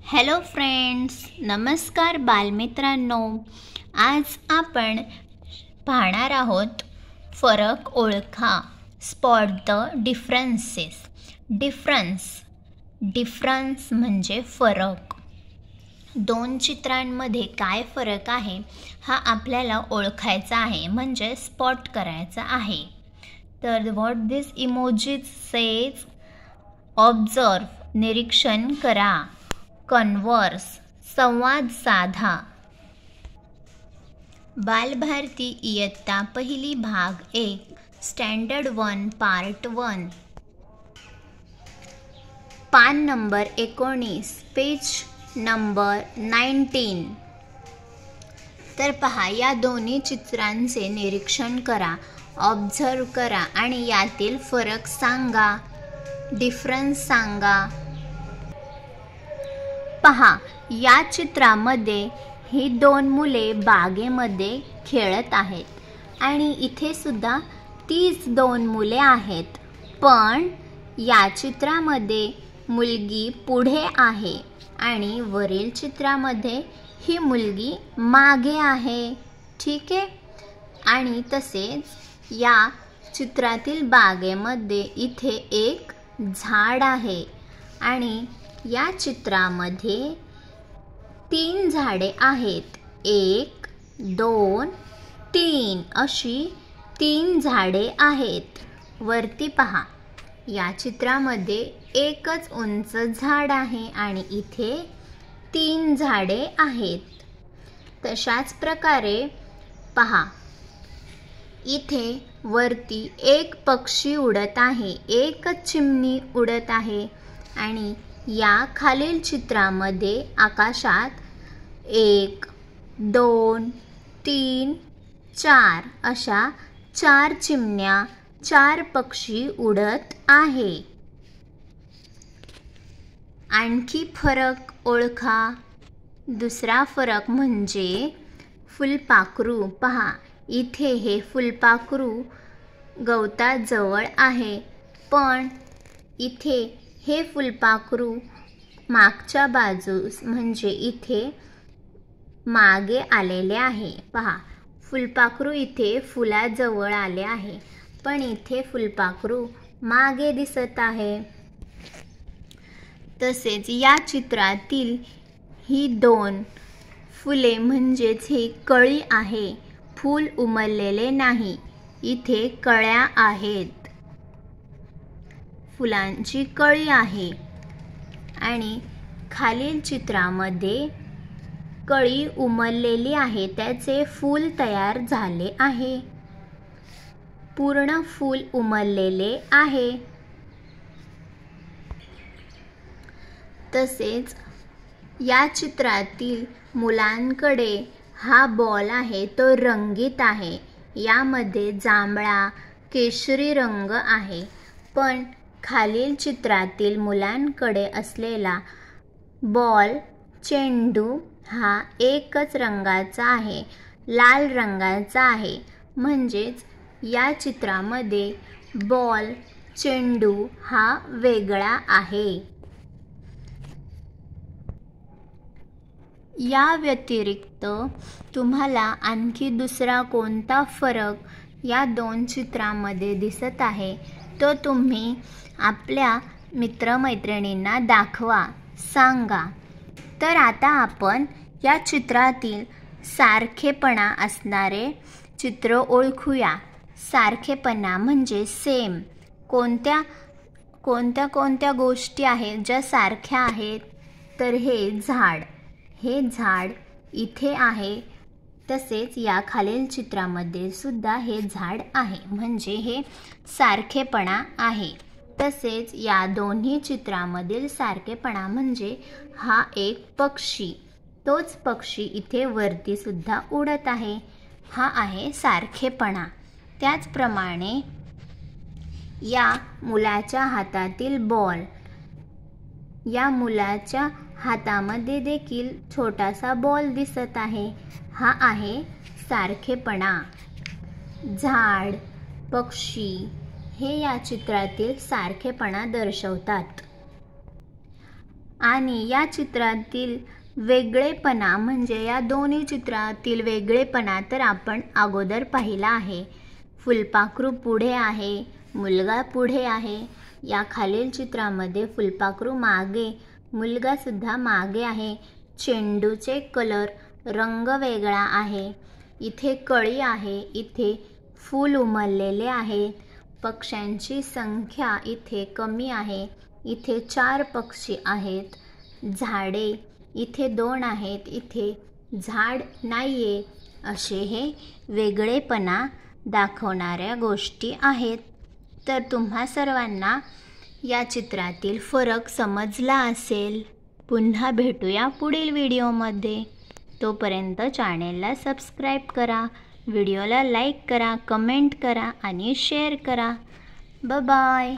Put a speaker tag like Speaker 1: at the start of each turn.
Speaker 1: Hello friends, नमस्कार बालमित्रांनो. आज आपण पाहणार आहोत फरक ओळखा. Spot the differences. डिफरन्स म्हणजे फरक. दोन चित्रांमध्ये काय फरक आहे हा आपल्याला ओळखायचा आहे, म्हणजे स्पॉट करायचा आहे. तर what this emojis says. Observe निरीक्षण करा. कन्वर्स संवाद साधा. बालभारती इयत्ता पहिली भाग 1 स्टँडर्ड 1 पार्ट 1 पान नंबर 19 पेज नंबर 19. तर पहा, या दोन्ही चित्रांचे निरीक्षण करा, ऑब्झर्व करा आणि यातील फरक सांगा, डिफरन्स सांगा. पहा, या चित्रामध्ये ही दोन मुले बागेमध्ये खेळत आहेत आणि इथे सुद्धा तीच दोन मुले आहेत. पण या चित्रामध्ये मुलगी पुढे आहे आणि वरील चित्रामध्ये ही मुलगी मागे आहे. ठीक आहे. आणि तसेच या चित्रातील बागेमध्ये इथे एक झाड आहे आणि या चित्रामध्ये 3 झाडे आहेत. 1 2 3 अशी 3 झाडे आहेत. वरती पहा, या चित्रामध्ये एकच उंच झाड आहे आणि इथे 3 झाडे आहेत. तशाच प्रकारे पहा, इथे वरती एक पक्षी उडत आहे, एकच चिमणी उडत आहे आणि या खालील चित्रामध्ये आकाशात 1 2 3 4 अशा 4 चिमण्या, 4 पक्षी उडत आहे. आणखी फरक ओळखा. दुसरा फरक म्हणजे फुलपाखरू. पहा, इथे हे फुलपाखरू गवताजवळ आहे, पण इथे हे फुलपाखरू मागच्या बाजूस म्हणजे इथे मागे आलेले आहे. पहा, फुलपाखरू इथे फुलाजवळ आले आहे, पण इथे फुलपाखरू मागे दिसत आहे. तसेच या चित्रातील ही 2 फुले म्हणजेच ही कळी आहे, फूल उमललेले नाही. इथे कळ्या आहेत, फुलांची कळी आहे आणि खालील चित्रामध्ये कळी उमललेली आहे, त्याचे फूल तयार झाले आहे, पूर्ण फूल उमललेले आहे. तसेच या चित्रातील मुलांकडे हा बॉल आहे, तो रंगीत आहे. यामध्ये जांभळा, केशरी रंग आहे. पण खालील चित्रातील मुलांकडे असलेला बॉल, चेंडू हा एकच रंगाचा आहे, लाल रंगाचा आहे. म्हणजेच या चित्रामध्ये बॉल, चेंडू हा वेगळा आहे. या व्यतिरिक्त तुम्हाला आणखी दुसरा कोणता फरक या 2 चित्रांमध्ये दिसत आहे, तो तुम्ही आपल्या मित्रमैत्रिणींना दाखवा, सांगा. तर आता आपण या चित्रातील सारखेपणा असणारे चित्र ओळखूया. सारखेपणा म्हणजे सेम. कोणत्या कोणत्या गोष्टी आहेत ज्या सारख्या आहेत, तर हे झाड इथे आहे. तसेच या खालील चित्रामध्ये सुद्धा हे झाड आहे, म्हणजे हे सारखेपणा आहे. तसेच या दोन्ही चित्रामधील सारखेपणा म्हणजे हा एक पक्षी, तोच पक्षी इथे वरती सुद्धा उडत आहे, हा आहे सारखेपणा. त्याचप्रमाणे या मुलाच्या हातातील बॉल, या मुलाच्या हातामध्ये देखील छोटासा बॉल दिसत आहे, हा आहे सारखेपणा. झाड, पक्षी हे या चित्रातील सारखेपणा दर्शवतात. आणि या चित्रातील वेगळेपणा म्हणजे या दोन्ही चित्रातील वेगळेपणा तर आपण अगोदर पाहिला आहे. फुलपाखरू पुढे आहे, मुलगा पुढे आहे. या खालील चित्रामध्ये फुलपाखरू मागे, मुलगा सुद्धा मागे आहे. चेंडूचे कलर रंग वेगळा आहे. इथे कळी आहे, इथे फूल उमललेले आहे. पक्ष्यांची संख्या इथे कमी आहे. इथे 4 पक्षी आहेत. झाडे इथे 2 आहेत, इथे झाड नाहीये. असे हे वेगळेपणा दाखवणाऱ्या गोष्टी आहेत. तर तुम्हा सर्वांना या चित्रातील फरक समजला असेल. पुन्हा भेटूया पुढील व्हिडिओमध्ये. तोपर्यंत चॅनेलला सबस्क्राईब करा, व्हिडिओला लाईक करा, कमेंट करा आणि शेअर करा. Bye bye.